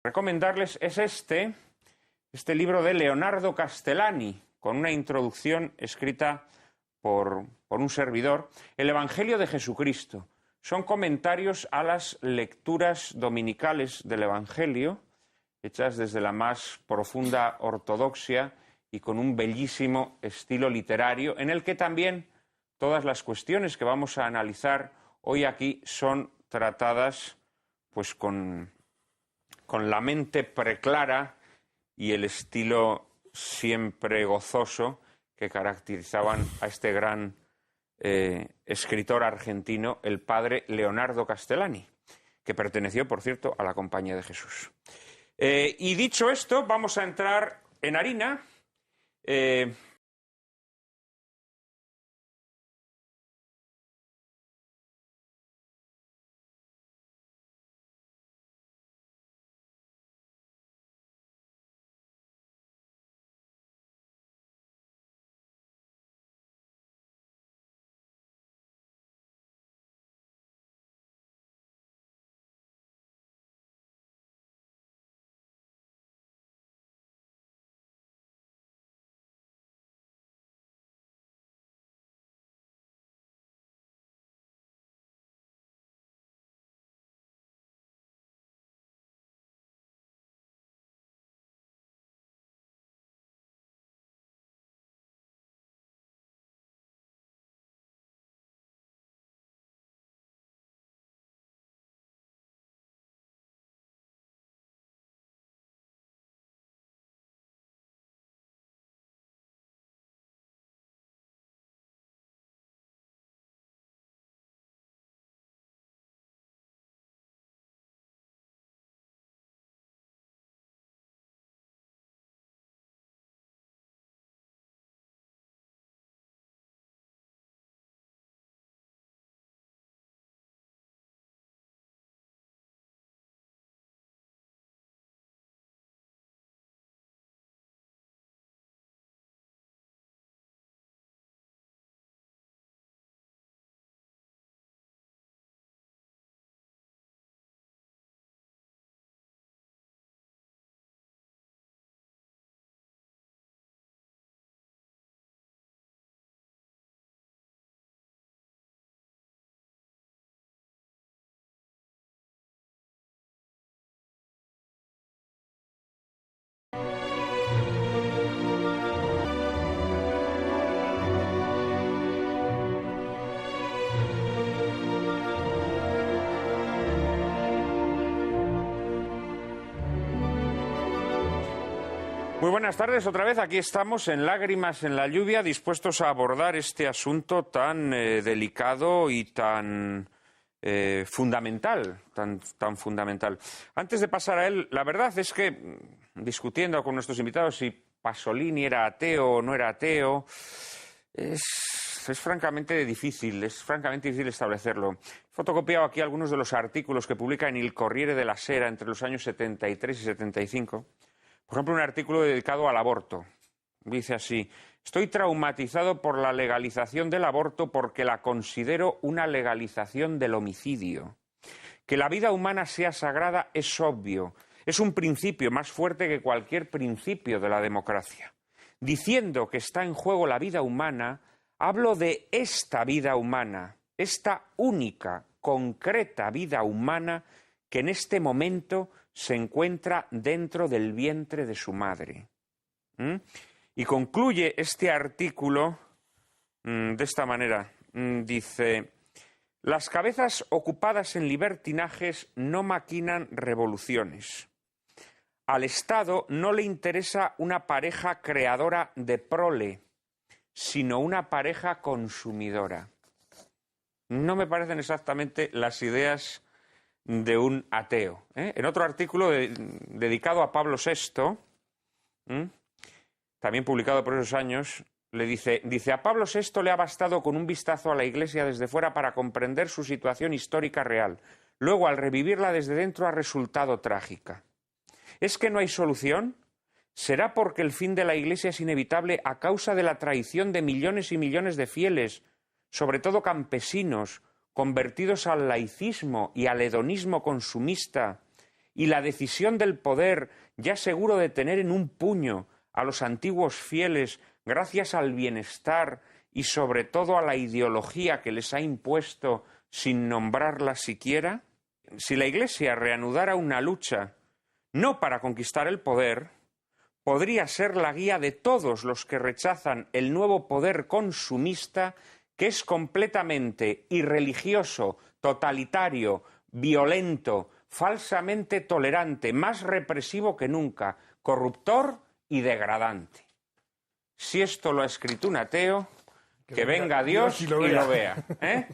Recomendarles es este libro de Leonardo Castellani, con una introducción escrita por un servidor, El Evangelio de Jesucristo. Son comentarios a las lecturas dominicales del Evangelio, hechas desde la más profunda ortodoxia y con un bellísimo estilo literario, en el que también todas las cuestiones que vamos a analizar hoy aquí son tratadas pues con la mente preclara y el estilo siempre gozoso que caracterizaban a este gran escritor argentino, el padre Leonardo Castellani, que perteneció, por cierto, a la Compañía de Jesús. Y dicho esto, vamos a entrar en harina. Muy buenas tardes, otra vez aquí estamos en Lágrimas en la lluvia, dispuestos a abordar este asunto tan delicado y tan fundamental, tan fundamental. Antes de pasar a él, la verdad es que, discutiendo con nuestros invitados si Pasolini era ateo o no era ateo, es francamente difícil establecerlo. He fotocopiado aquí algunos de los artículos que publica en Il Corriere della Sera entre los años 73 y 75. Por ejemplo, un artículo dedicado al aborto. Dice así: estoy traumatizado por la legalización del aborto porque la considero una legalización del homicidio. Que la vida humana sea sagrada es obvio. Es un principio más fuerte que cualquier principio de la democracia. Diciendo que está en juego la vida humana, hablo de esta vida humana, esta única, concreta vida humana que en este momento se encuentra dentro del vientre de su madre. Y concluye este artículo de esta manera. Dice: las cabezas ocupadas en libertinajes no maquinan revoluciones. Al Estado no le interesa una pareja creadora de prole, sino una pareja consumidora. No me parecen exactamente las ideas de un ateo. En otro artículo dedicado a Pablo VI, también publicado por esos años, le dice, a Pablo VI le ha bastado con un vistazo a la Iglesia desde fuera para comprender su situación histórica real. Luego, al revivirla desde dentro, ha resultado trágica. ¿Es que no hay solución? ¿Será porque el fin de la Iglesia es inevitable a causa de la traición de millones y millones de fieles, sobre todo campesinos, convertidos al laicismo y al hedonismo consumista, y la decisión del poder, ya seguro de tener en un puño a los antiguos fieles gracias al bienestar y sobre todo a la ideología que les ha impuesto sin nombrarla siquiera? Si la Iglesia reanudara una lucha no para conquistar el poder, podría ser la guía de todos los que rechazan el nuevo poder consumista, que es completamente irreligioso, totalitario, violento, falsamente tolerante, más represivo que nunca, corruptor y degradante. Si esto lo ha escrito un ateo, que venga Dios y lo vea. ¿Eh?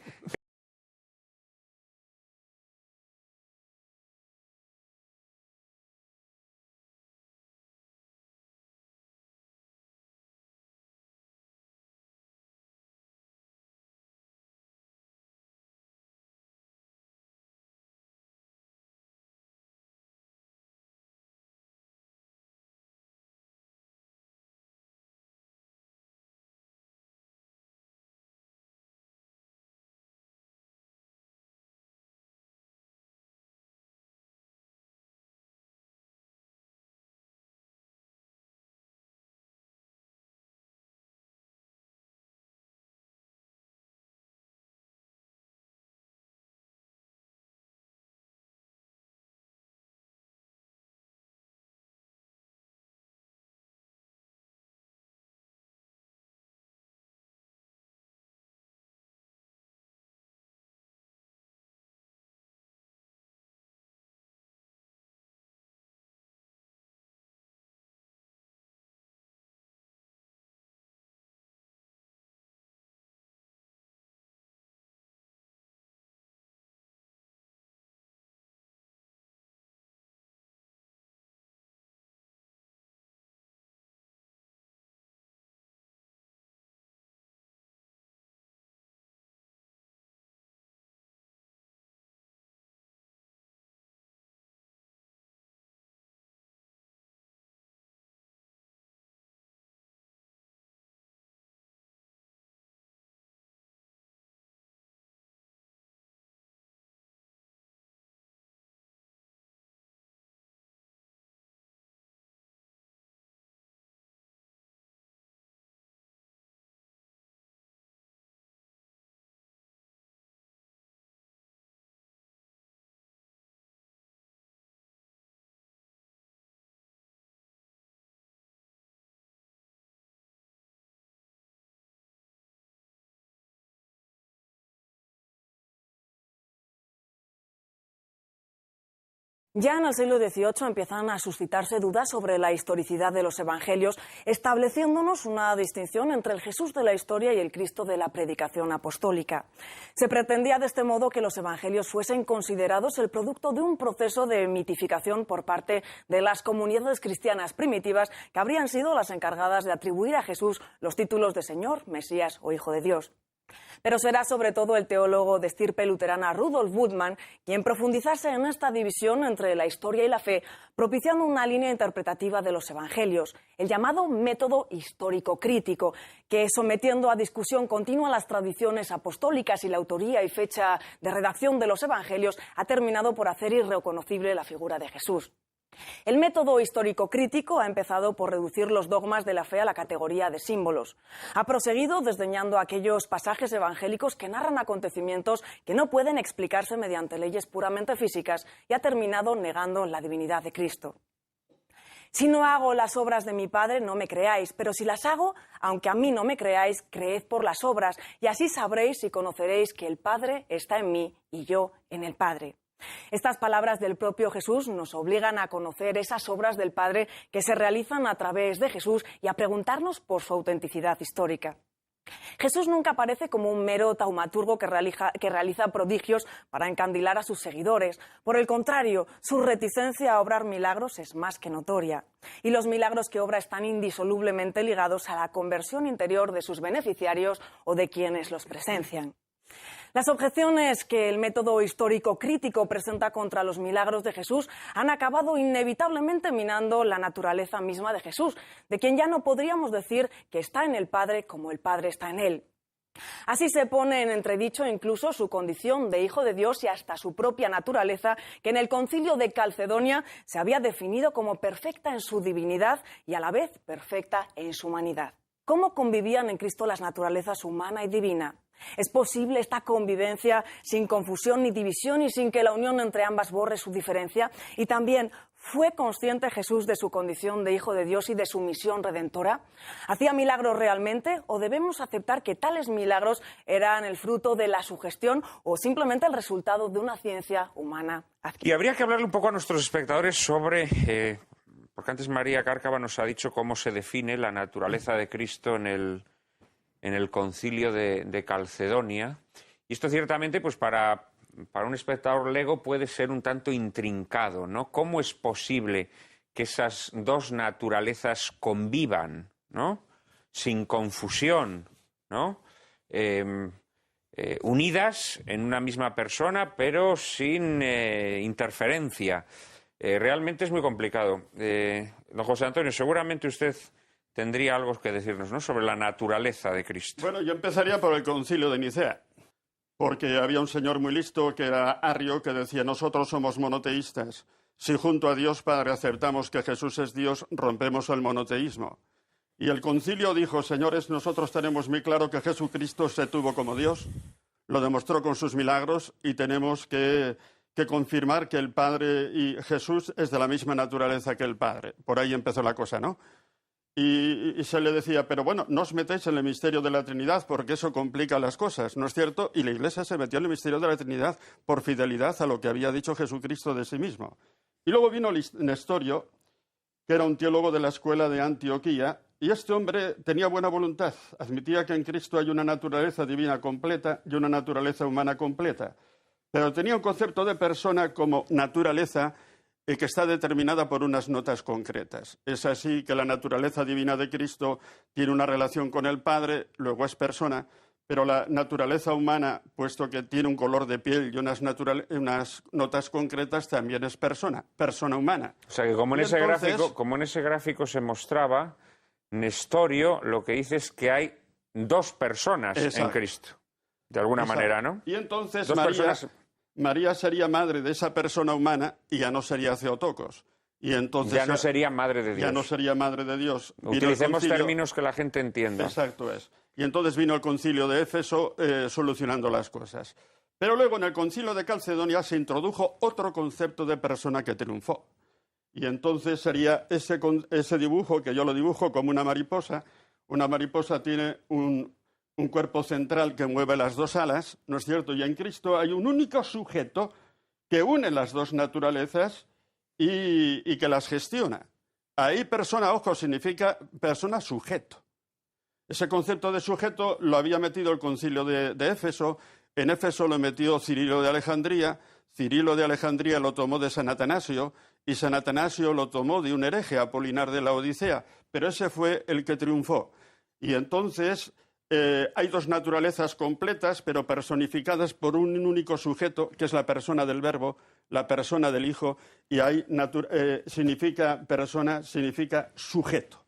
Ya en el siglo XVIII empiezan a suscitarse dudas sobre la historicidad de los evangelios, estableciéndonos una distinción entre el Jesús de la historia y el Cristo de la predicación apostólica. Se pretendía de este modo que los evangelios fuesen considerados el producto de un proceso de mitificación por parte de las comunidades cristianas primitivas que habrían sido las encargadas de atribuir a Jesús los títulos de Señor, Mesías o Hijo de Dios. Pero será sobre todo el teólogo de estirpe luterana Rudolf Bultmann quien profundizase en esta división entre la historia y la fe, propiciando una línea interpretativa de los evangelios, el llamado método histórico-crítico, que sometiendo a discusión continua las tradiciones apostólicas y la autoría y fecha de redacción de los evangelios, ha terminado por hacer irreconocible la figura de Jesús. El método histórico-crítico ha empezado por reducir los dogmas de la fe a la categoría de símbolos. Ha proseguido desdeñando aquellos pasajes evangélicos que narran acontecimientos que no pueden explicarse mediante leyes puramente físicas y ha terminado negando la divinidad de Cristo. Si no hago las obras de mi Padre, no me creáis, pero si las hago, aunque a mí no me creáis, creed por las obras, y así sabréis y conoceréis que el Padre está en mí y yo en el Padre. Estas palabras del propio Jesús nos obligan a conocer esas obras del Padre que se realizan a través de Jesús y a preguntarnos por su autenticidad histórica. Jesús nunca aparece como un mero taumaturgo que realiza prodigios para encandilar a sus seguidores. Por el contrario, su reticencia a obrar milagros es más que notoria. Y los milagros que obra están indisolublemente ligados a la conversión interior de sus beneficiarios o de quienes los presencian. Las objeciones que el método histórico-crítico presenta contra los milagros de Jesús han acabado inevitablemente minando la naturaleza misma de Jesús, de quien ya no podríamos decir que está en el Padre como el Padre está en él. Así se pone en entredicho incluso su condición de hijo de Dios y hasta su propia naturaleza, que en el Concilio de Calcedonia se había definido como perfecta en su divinidad y a la vez perfecta en su humanidad. ¿Cómo convivían en Cristo las naturalezas humana y divina? ¿Es posible esta convivencia sin confusión ni división y sin que la unión entre ambas borre su diferencia? Y también, ¿fue consciente Jesús de su condición de Hijo de Dios y de su misión redentora? ¿Hacía milagros realmente o debemos aceptar que tales milagros eran el fruto de la sugestión o simplemente el resultado de una ciencia humana adquirida? Y habría que hablarle un poco a nuestros espectadores sobre... porque antes María Cárcava nos ha dicho cómo se define la naturaleza de Cristo en el Concilio de Calcedonia. Y esto ciertamente, pues para un espectador lego puede ser un tanto intrincado, ¿no? ¿Cómo es posible que esas dos naturalezas convivan, ¿no? Sin confusión, ¿no? Unidas en una misma persona, pero sin interferencia. Realmente es muy complicado. Don José Antonio, seguramente usted tendría algo que decirnos, ¿no?, sobre la naturaleza de Cristo. Bueno, yo empezaría por el Concilio de Nicea, porque había un señor muy listo que era Arrio, que decía: nosotros somos monoteístas. Si junto a Dios Padre aceptamos que Jesús es Dios, rompemos el monoteísmo. Y el concilio dijo: señores, nosotros tenemos muy claro que Jesucristo se tuvo como Dios, lo demostró con sus milagros y tenemos que confirmar que el Padre y Jesús es de la misma naturaleza que el Padre. Por ahí empezó la cosa, ¿no? Y se le decía: pero bueno, no os metéis en el misterio de la Trinidad porque eso complica las cosas, ¿no es cierto? Y la Iglesia se metió en el misterio de la Trinidad por fidelidad a lo que había dicho Jesucristo de sí mismo. Y luego vino Nestorio, que era un teólogo de la escuela de Antioquía, y este hombre tenía buena voluntad, admitía que en Cristo hay una naturaleza divina completa y una naturaleza humana completa, pero tenía un concepto de persona como naturaleza que está determinada por unas notas concretas. Es así que la naturaleza divina de Cristo tiene una relación con el Padre, luego es persona, pero la naturaleza humana, puesto que tiene un color de piel y unas notas concretas, también es persona humana. O sea que como en ese gráfico se mostraba, Nestorio lo que dice es que hay dos personas en Cristo, de alguna manera, ¿no? Y entonces María sería madre de esa persona humana y ya no sería Theotokos. Y entonces ya no sería madre de Dios. Ya no sería madre de Dios. Utilicemos términos que la gente entienda. Exacto es. Y entonces vino el concilio de Éfeso solucionando las cosas. Pero luego en el concilio de Calcedonia se introdujo otro concepto de persona que triunfó. Y entonces sería ese dibujo, que yo lo dibujo como una mariposa. Una mariposa tiene un cuerpo central que mueve las dos alas, ¿no es cierto? Y en Cristo hay un único sujeto que une las dos naturalezas y que las gestiona. Ahí persona, ojo, significa persona sujeto. Ese concepto de sujeto lo había metido el concilio de Éfeso. En Éfeso lo metió Cirilo de Alejandría. Cirilo de Alejandría lo tomó de San Atanasio y San Atanasio lo tomó de un hereje, Apolinar de la Odisea. Pero ese fue el que triunfó. Y entonces hay dos naturalezas completas, pero personificadas por un único sujeto, que es la persona del Verbo, la persona del Hijo, y ahí persona significa sujeto.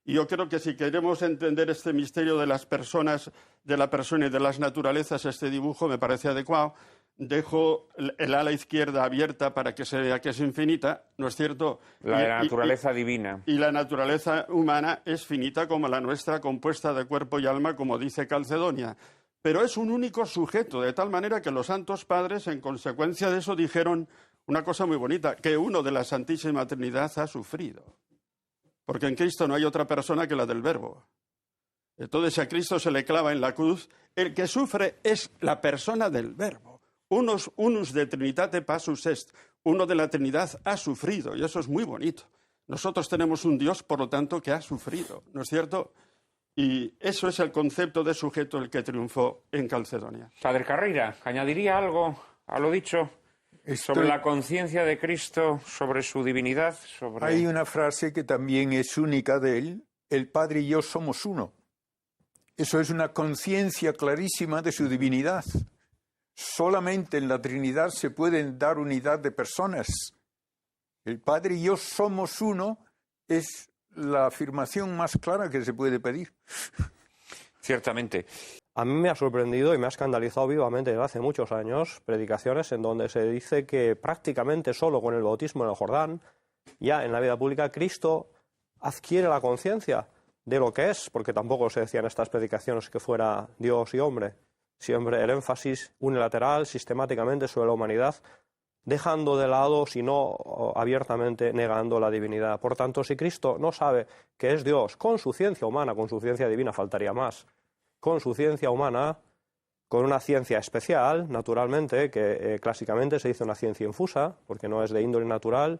Y yo creo que si queremos entender este misterio de las personas, de la persona y de las naturalezas, este dibujo me parece adecuado. Dejo el ala izquierda abierta para que se vea que es infinita, ¿no es cierto? La naturaleza divina. Y la naturaleza humana es finita como la nuestra, compuesta de cuerpo y alma, como dice Calcedonia. Pero es un único sujeto, de tal manera que los santos padres, en consecuencia de eso, dijeron una cosa muy bonita, que uno de la Santísima Trinidad ha sufrido. Porque en Cristo no hay otra persona que la del Verbo. Entonces, si a Cristo se le clava en la cruz, el que sufre es la persona del Verbo. Unus de Trinitate passus est. Uno de la Trinidad ha sufrido, y eso es muy bonito. Nosotros tenemos un Dios, por lo tanto, que ha sufrido, ¿no es cierto? Y eso es el concepto de sujeto el que triunfó en Calcedonia. Padre Carreira, ¿añadiría algo a lo dicho sobre la conciencia de Cristo, sobre su divinidad? Hay una frase que también es única de él: el Padre y yo somos uno. Eso es una conciencia clarísima de su divinidad. Solamente en la Trinidad se pueden dar unidad de personas. El Padre y yo somos uno es la afirmación más clara que se puede pedir. Ciertamente. A mí me ha sorprendido y me ha escandalizado vivamente desde hace muchos años predicaciones en donde se dice que prácticamente solo con el bautismo en el Jordán, ya en la vida pública, Cristo adquiere la conciencia de lo que es, porque tampoco se decía en estas predicaciones que fuera Dios y hombre. Siempre el énfasis unilateral, sistemáticamente sobre la humanidad, dejando de lado, si no abiertamente negando la divinidad. Por tanto, si Cristo no sabe que es Dios con su ciencia humana, con su ciencia divina faltaría más, con su ciencia humana, con una ciencia especial, naturalmente, que clásicamente se dice una ciencia infusa, porque no es de índole natural,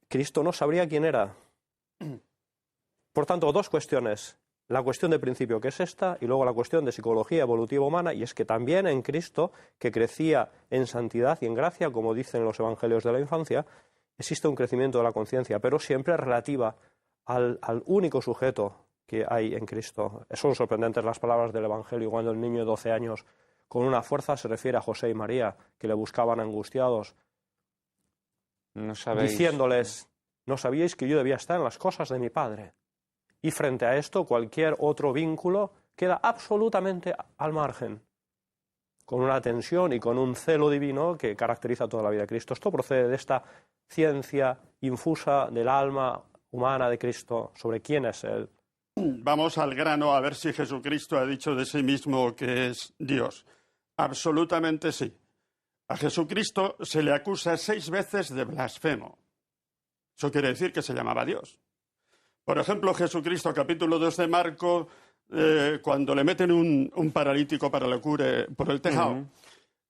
Cristo no sabría quién era. Por tanto, dos cuestiones. La cuestión de principio, que es esta, y luego la cuestión de psicología evolutiva humana, y es que también en Cristo, que crecía en santidad y en gracia, como dicen los evangelios de la infancia, existe un crecimiento de la conciencia, pero siempre relativa al único sujeto que hay en Cristo. Son sorprendentes las palabras del Evangelio cuando el niño de 12 años con una fuerza se refiere a José y María, que le buscaban angustiados, diciéndoles, no sabíais que yo debía estar en las cosas de mi Padre. Y frente a esto, cualquier otro vínculo queda absolutamente al margen, con una tensión y con un celo divino que caracteriza toda la vida de Cristo. Esto procede de esta ciencia infusa del alma humana de Cristo sobre quién es Él. Vamos al grano a ver si Jesucristo ha dicho de sí mismo que es Dios. Absolutamente sí. A Jesucristo se le acusa 6 veces de blasfemo. Eso quiere decir que se llamaba Dios. Por ejemplo, Jesucristo, capítulo 2 de Marcos, cuando le meten un paralítico para que le cure por el tejado,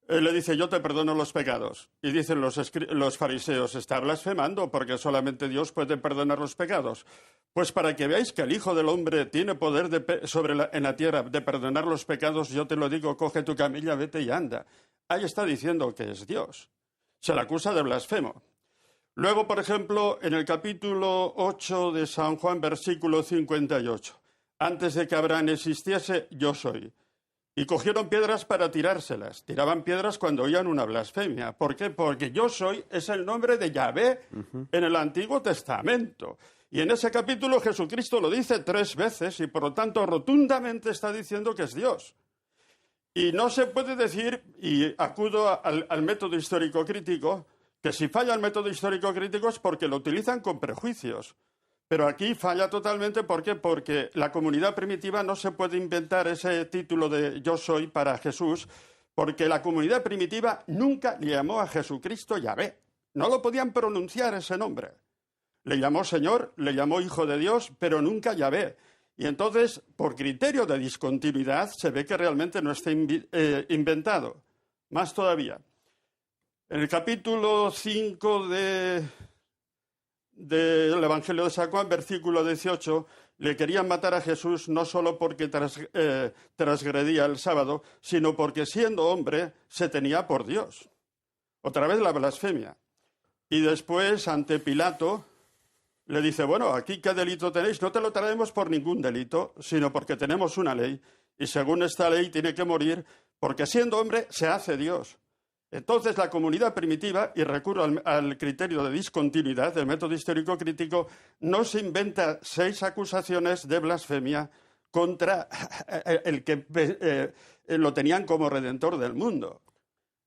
le dice, yo te perdono los pecados. Y dicen los fariseos, está blasfemando porque solamente Dios puede perdonar los pecados. Pues para que veáis que el Hijo del Hombre tiene poder en la tierra de perdonar los pecados, yo te lo digo, coge tu camilla, vete y anda. Ahí está diciendo que es Dios. Se le acusa de blasfemo. Luego, por ejemplo, en el capítulo 8 de San Juan, versículo 58, antes de que Abraham existiese, yo soy. Y cogieron piedras para tirárselas. Tiraban piedras cuando oían una blasfemia. ¿Por qué? Porque yo soy es el nombre de Yahvé en el Antiguo Testamento. Y en ese capítulo Jesucristo lo dice 3 veces y por lo tanto rotundamente está diciendo que es Dios. Y no se puede decir, y acudo al método histórico crítico, que si falla el método histórico crítico es porque lo utilizan con prejuicios. Pero aquí falla totalmente, ¿por qué? Porque la comunidad primitiva no se puede inventar ese título de yo soy para Jesús, porque la comunidad primitiva nunca le llamó a Jesucristo Yahvé. No lo podían pronunciar ese nombre. Le llamó Señor, le llamó Hijo de Dios, pero nunca Yahvé. Y entonces, por criterio de discontinuidad, se ve que realmente no está inventado. Más todavía. En el capítulo 5 del Evangelio de San Juan, versículo 18, le querían matar a Jesús no solo porque transgredía el sábado, sino porque siendo hombre se tenía por Dios. Otra vez la blasfemia. Y después, ante Pilato, le dice, bueno, aquí ¿qué delito tenéis? No te lo traemos por ningún delito, sino porque tenemos una ley, y según esta ley tiene que morir, porque siendo hombre se hace Dios. Entonces la comunidad primitiva, y recurro al criterio de discontinuidad del método histórico crítico, no se inventa 6 acusaciones de blasfemia contra el que lo tenían como redentor del mundo.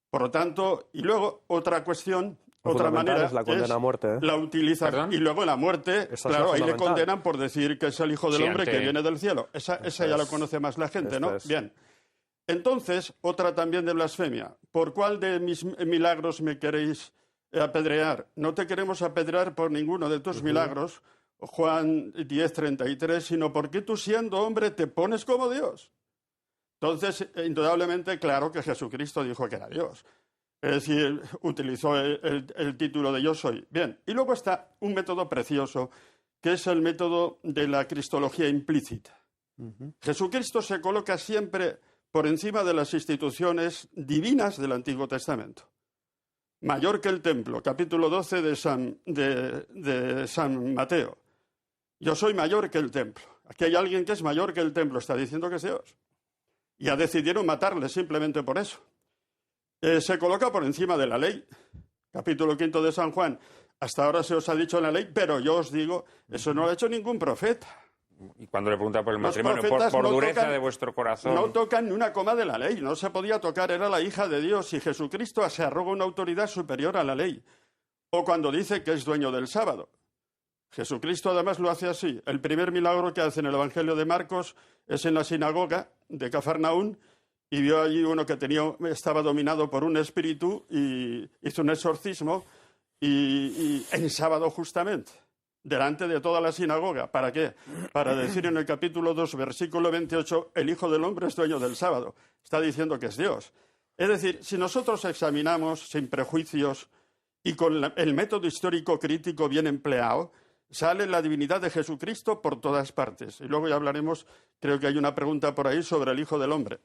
Por lo tanto, y luego otra cuestión, otra manera es la condena a muerte, la utilización. Y luego la muerte, claro, ahí le condenan por decir que es el Hijo del Hombre que viene del cielo. Esa ya la conoce más la gente, ¿no? Bien. Entonces, otra también de blasfemia. ¿Por cuál de mis milagros me queréis apedrear? No te queremos apedrear por ninguno de tus milagros, Juan 10:33, sino porque tú siendo hombre te pones como Dios. Entonces, indudablemente, claro que Jesucristo dijo que era Dios. Es decir, utilizó el título de yo soy. Bien, y luego está un método precioso, que es el método de la cristología implícita. Jesucristo se coloca siempre por encima de las instituciones divinas del Antiguo Testamento. Mayor que el templo, capítulo 12 de San Mateo. Yo soy mayor que el templo. Aquí hay alguien que es mayor que el templo, está diciendo que es Dios. Y ya decidieron matarle simplemente por eso. Se coloca por encima de la ley. Capítulo 5 de San Juan. Hasta ahora se os ha dicho en la ley, pero yo os digo, eso no lo ha hecho ningún profeta. Y cuando le pregunta por el Los matrimonio, profetas por no dureza tocan- de vuestro corazón. No tocan ni una coma de la ley, no se podía tocar, era la hija de Dios y Jesucristo se arroga una autoridad superior a la ley. O cuando dice que es dueño del sábado. Jesucristo además lo hace así. El primer milagro que hace en el Evangelio de Marcos es en la sinagoga de Cafarnaún y vio allí uno que estaba dominado por un espíritu y hizo un exorcismo y en sábado justamente, delante de toda la sinagoga. ¿Para qué? Para decir en el capítulo 2, versículo 28, el Hijo del Hombre es dueño del sábado. Está diciendo que es Dios. Es decir, si nosotros examinamos sin prejuicios y con el método histórico crítico bien empleado, sale la divinidad de Jesucristo por todas partes. Y luego ya hablaremos, creo que hay una pregunta por ahí sobre el Hijo del Hombre.